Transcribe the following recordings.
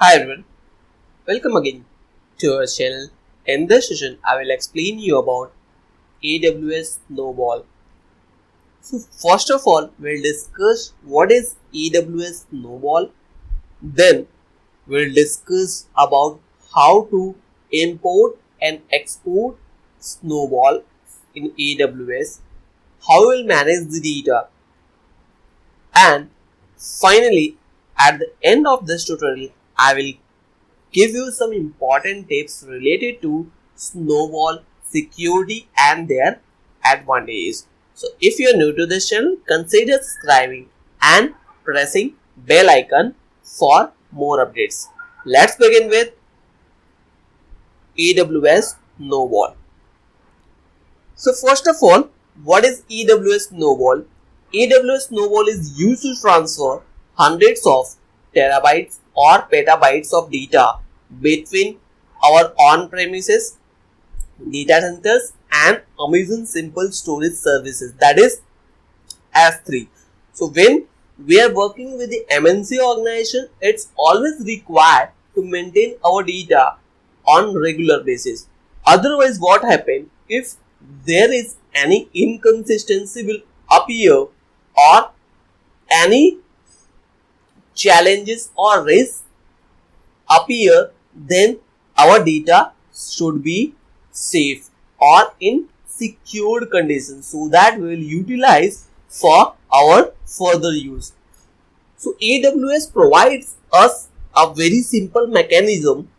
Hi everyone, welcome again to our channel. In this session, I will explain you about AWS Snowball. So first of all, we'll discuss what is AWS Snowball. Then we'll discuss about how to import and export Snowball in AWS, how we'll manage the data, and finally, at the end of this tutorial, I will give you some important tips related to Snowball security and their advantages. So if you are new to this channel, consider subscribing and pressing bell icon for more updates. Let's begin with AWS Snowball. So first of all, what is AWS Snowball? AWS Snowball is used to transfer hundreds of terabytes or petabytes of data between our on-premises data centers and Amazon Simple Storage Services, that is S3. So when we are working with the MNC organization, it's always required to maintain our data on regular basis. Otherwise, what happens if there is any inconsistency will appear or any challenges or risks appear, then our data should be safe or in secured conditions so that we will utilize for our further use. So AWS provides us a very simple mechanism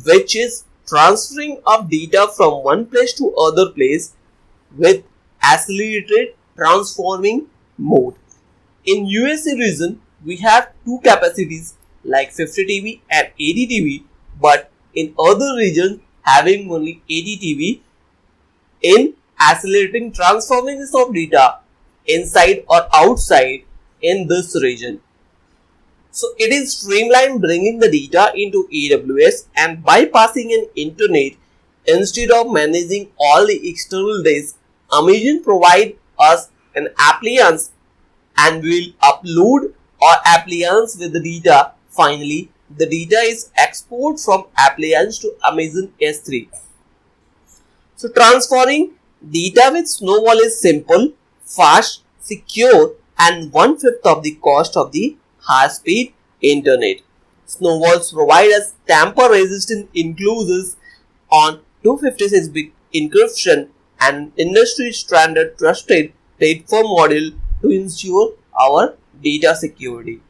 which is transferring of data from one place to other place with accelerated transforming mode. In USA region, we have two capacities like 50 TB and 80 TB, but in other regions having only 80 TB in accelerating transforming of data inside or outside in this region. So it is streamlined bringing the data into AWS and bypassing an internet instead of managing all the external disks. Amazon provide us an appliance and we will upload our appliance with the data. Finally, the data is exported from appliance to Amazon S3. So transferring data with Snowball is simple, fast, secure and 1/5 of the cost of the high-speed internet. Snowballs provide us tamper-resistant enclosures on 256-bit encryption and industry-standard trusted platform model to ensure our data security.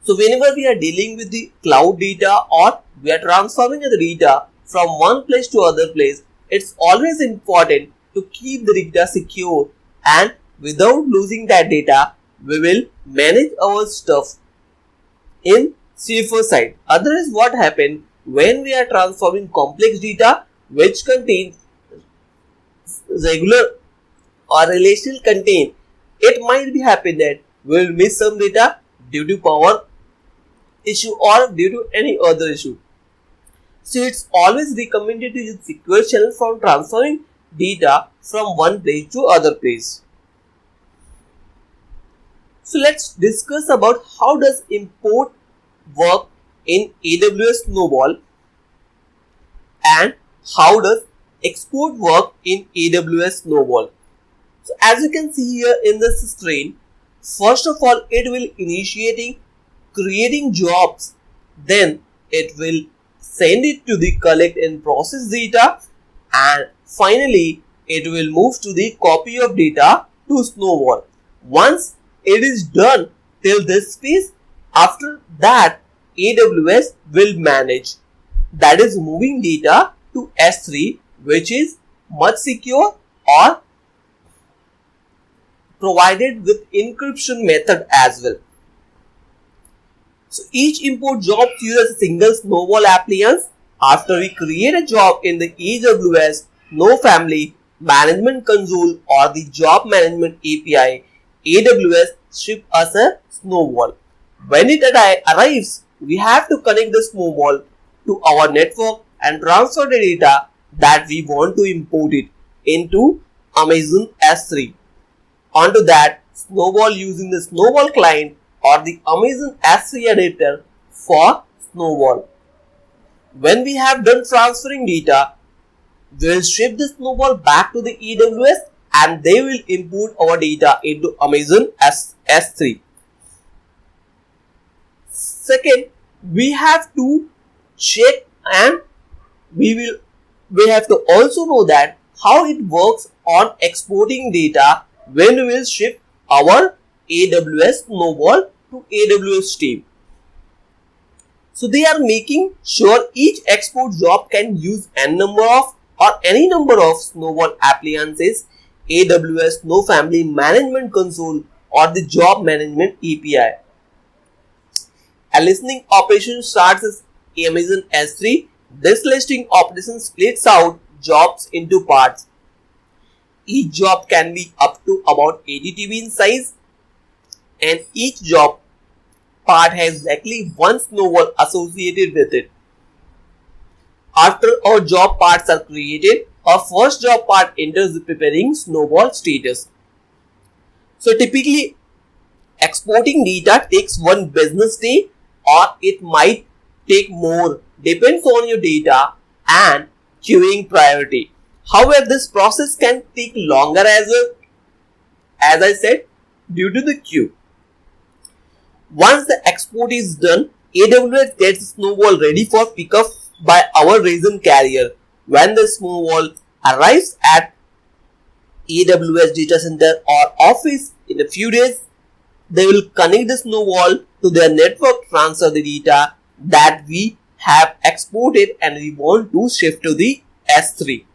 So whenever we are dealing with the cloud data or we are transforming the data from one place to other place, it's always important to keep the data secure, and without losing that data, we will manage our stuff in safer side. Otherwise, what happens when we are transforming complex data which contains regular or relational content, it might be happen that we will miss some data due to power issue or due to any other issue. So it's always recommended to use secure channel for transferring data from one place to other place. So let's discuss about how does import work in AWS Snowball and how does export work in AWS Snowball. So as you can see here in this screen, first of all it will initiating creating jobs, then it will send it to the collect and process data, and finally it will move to the copy of data to Snowball. Once it is done till this phase, after that AWS will manage, that is moving data to S3, which is much secure or provided with encryption method as well. So each import job uses a single Snowball appliance. After we create a job in the AWS No Family Management Console or the Job Management API, AWS ship us a Snowball. When it arrives, we have to connect the Snowball to our network and transfer the data that we want to import it into Amazon S3. Onto that, Snowball using the Snowball client or the Amazon S3 editor for Snowball. When we have done transferring data, we will ship the Snowball back to the AWS and they will import our data into Amazon S3. Second, we have to check and we have to also know that how it works on exporting data when we will ship our AWS Snowball to AWS team. So they are making sure each export job can use any number of Snowball appliances, AWS Snow Family Management Console or the Job Management API. A listening operation starts as Amazon S3. This listing operation splits out jobs into parts. Each job can be up to about 80 TB in size and each job part has exactly one Snowball associated with it. After our job parts are created, our first job part enters the preparing Snowball status. So typically exporting data takes one business day or it might take more, depends on your data and queuing priority. However, this process can take longer as I said, due to the queue. Once the export is done, AWS gets Snowball ready for pickup by our region carrier. When the Snowball arrives at AWS data center or office in a few days, they will connect the Snowball to their network, transfer the data that we have exported and we want to shift to the S3.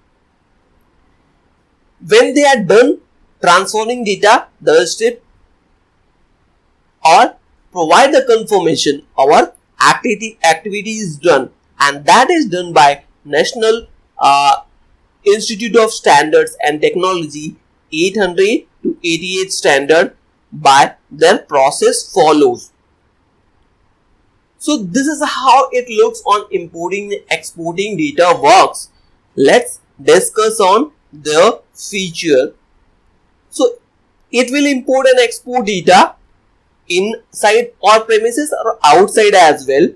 When they are done transferring data, they will strip or provide the confirmation our activity is done, and that is done by National Institute of Standards and Technology 800 to 88 standard. By their process follows. So this is how it looks on importing and exporting data works. Let's discuss on the feature. So it will import and export data inside our premises or outside as well.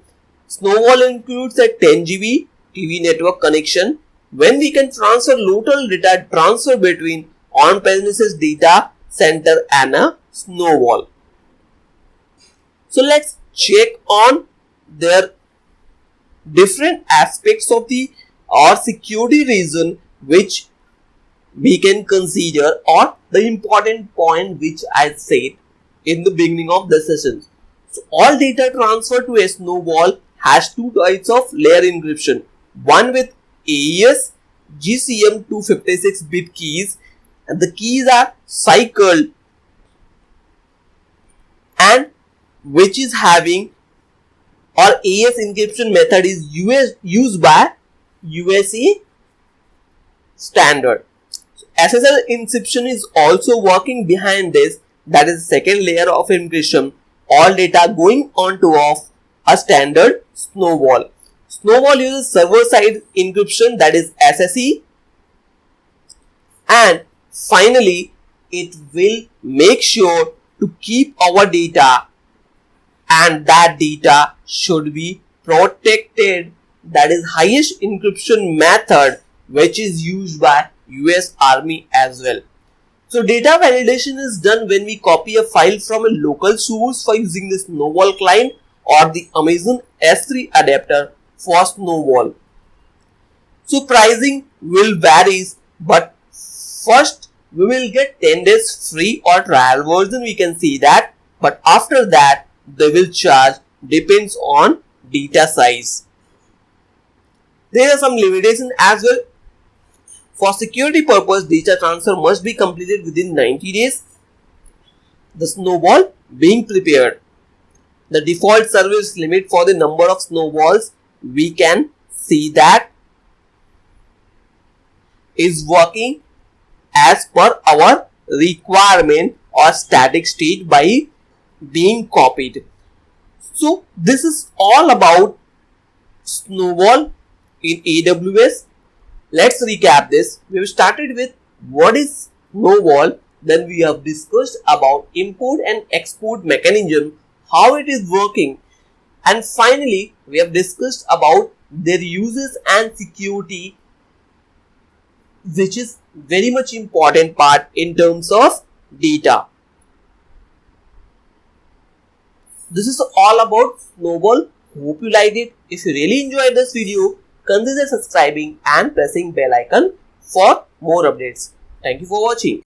Snowball includes a 10 GB TV network connection when we can transfer local data transfer between on-premises data center and a Snowball. So let's check on their different aspects of the security reason which we can consider, or the important point which I said in the beginning of the session. So all data transfer to a Snowball has two types of layer encryption. One with AES GCM 256-bit keys, and the keys are cycled and which is having or AES encryption method is used by USA standard. So SSL encryption is also working behind this, that is the second layer of encryption. All data going onto of a standard Snowball. Snowball uses server-side encryption, that is SSE, and finally it will make sure to keep our data, and that data should be protected. That is highest encryption method which is used by US Army as well. So data validation is done when we copy a file from a local source for using the Snowball client or the Amazon S3 adapter for Snowball. So pricing will vary, but first we will get 10 days free or trial version, we can see that, but after that they will charge, depends on data size. There are some limitations as well. For security purpose, data transfer must be completed within 90 days. The Snowball being prepared. The default service limit for the number of Snowballs, we can see that is working as per our requirement or static state by being copied. So this is all about Snowball in AWS. Let's recap this. We have started with what is Snowball, then we have discussed about import and export mechanism, how it is working. And finally, we have discussed about their uses and security, which is very much important part in terms of data. This is all about Snowball. Hope you liked it. If you really enjoyed this video, consider subscribing and pressing bell icon for more updates. Thank you for watching.